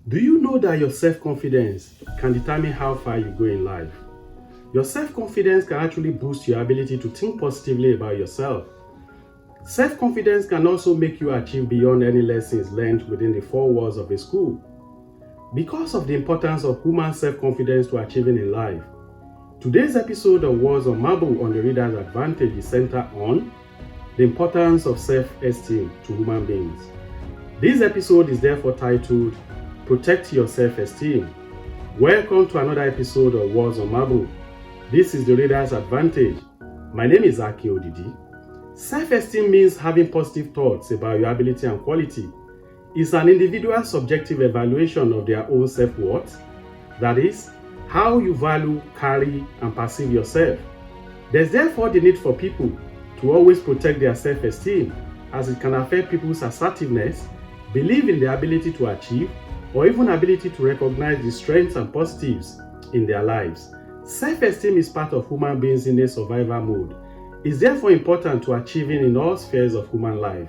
Do you know that your self-confidence can determine how far you go in life? Your self-confidence can actually boost your ability to think positively about yourself. Self-confidence can also make you achieve beyond any lessons learned within the four walls of a school. Because of the importance of human self-confidence to achieving in life, today's episode of Words on Marble on the Reader's Advantage is centered on the importance of self-esteem to human beings. This episode is therefore titled Protect Your Self-Esteem. Welcome to another episode of Words on Marble. This is the Reader's Advantage. My name is Aki Odidi. Self-esteem means having positive thoughts about your ability and quality. It's an individual subjective evaluation of their own self-worth. That is, how you value, carry, and perceive yourself. There's therefore the need for people to always protect their self-esteem, as it can affect people's assertiveness, belief in their ability to achieve, or even ability to recognize the strengths and positives in their lives. Self-esteem is part of human beings in a survival mode. It's therefore important to achieving in all spheres of human life.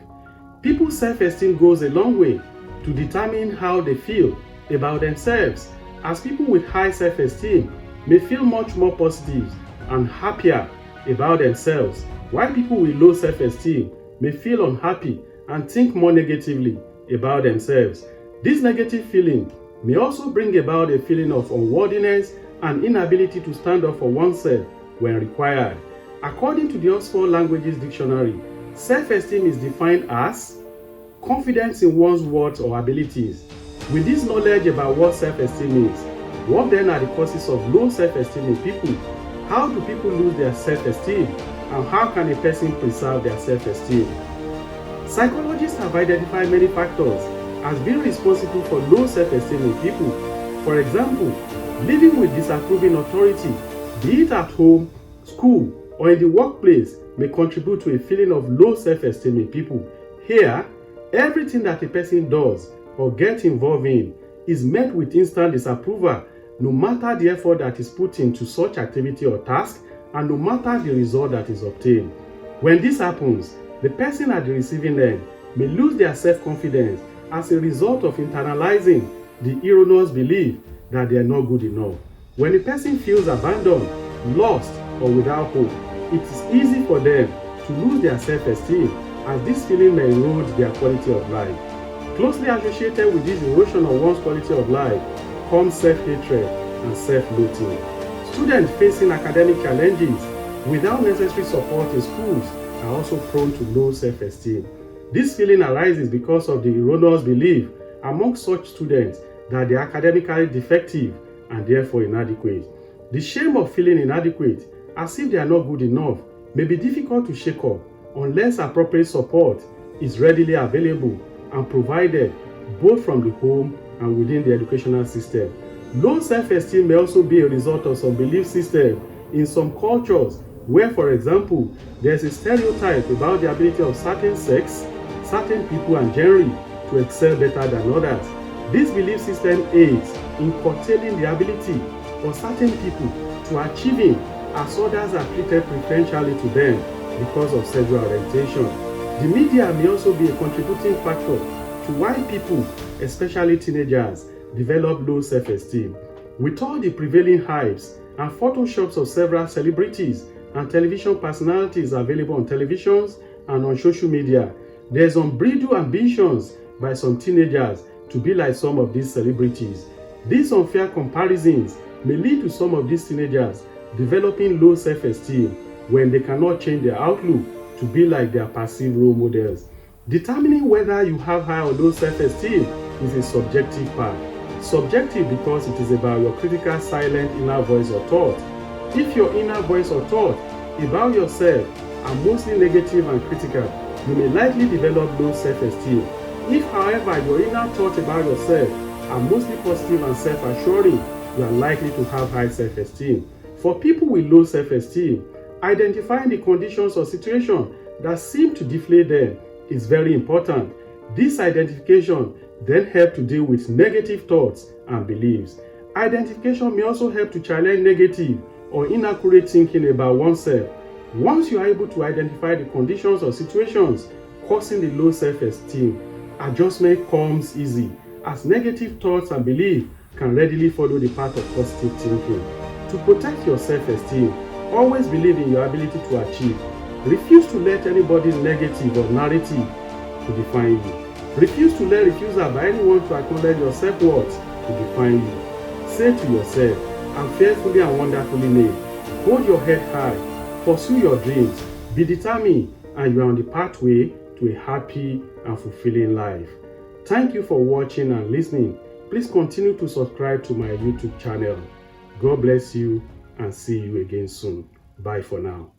People's self-esteem goes a long way to determine how they feel about themselves, as people with high self-esteem may feel much more positive and happier about themselves, while people with low self-esteem may feel unhappy and think more negatively about themselves. This negative feeling may also bring about a feeling of unworthiness and inability to stand up for oneself when required. According to the Oxford Languages Dictionary, self-esteem is defined as confidence in one's worth or abilities. With this knowledge about what self-esteem is, what then are the causes of low self-esteem in people? How do people lose their self-esteem? And how can a person preserve their self-esteem? Psychologists have identified many factors as being responsible for low self-esteem in people. For example, living with disapproving authority, be it at home, school, or in the workplace, may contribute to a feeling of low self-esteem in people. Here, everything that a person does or gets involved in is met with instant disapproval, no matter the effort that is put into such activity or task, and no matter the result that is obtained. When this happens, the person at the receiving end may lose their self-confidence as a result of internalizing the erroneous belief that they are not good enough. When a person feels abandoned, lost, or without hope, it is easy for them to lose their self-esteem, as this feeling may erode their quality of life. Closely associated with this erosion of one's quality of life comes self-hatred and self-loathing. Students facing academic challenges without necessary support in schools are also prone to low self-esteem. This feeling arises because of the erroneous belief among such students that they are academically defective and therefore inadequate. The shame of feeling inadequate, as if they are not good enough, may be difficult to shake off unless appropriate support is readily available and provided both from the home and within the educational system. Low self-esteem may also be a result of some belief system in some cultures where, for example, there's a stereotype about the ability of certain sex, certain people and genre to excel better than others. This belief system aids in curtailing the ability of certain people to achieving as others are treated preferentially to them because of sexual orientation. The media may also be a contributing factor to why people, especially teenagers, develop low self-esteem. With all the prevailing hypes and photoshops of several celebrities and television personalities available on televisions and on social media, there's unbridled ambitions by some teenagers to be like some of these celebrities. These unfair comparisons may lead to some of these teenagers developing low self-esteem when they cannot change their outlook to be like their perceived role models. Determining whether you have high or low self-esteem is a subjective part. Subjective because it is about your critical silent inner voice or thought. If your inner voice or thought about yourself are mostly negative and critical, you may likely develop low self-esteem. If, however, your inner thoughts about yourself are mostly positive and self-assuring, you are likely to have high self-esteem. For people with low self-esteem, identifying the conditions or situations that seem to deflate them is very important. This identification then helps to deal with negative thoughts and beliefs. Identification may also help to challenge negative or inaccurate thinking about oneself. Once you are able to identify the conditions or situations causing the low self-esteem, adjustment comes easy, as negative thoughts and beliefs can readily follow the path of positive thinking. To protect your self-esteem, always believe in your ability to achieve. Refuse to let anybody's negative or narrative to define you. Refuse to let refusal by anyone to acknowledge your self-worth to define you. Say to yourself, I'm fearfully and wonderfully made. Hold your head high. Pursue your dreams. Be determined, and you are on the pathway to a happy and fulfilling life. Thank you for watching and listening. Please continue to subscribe to my YouTube channel. God bless you and see you again soon. Bye for now.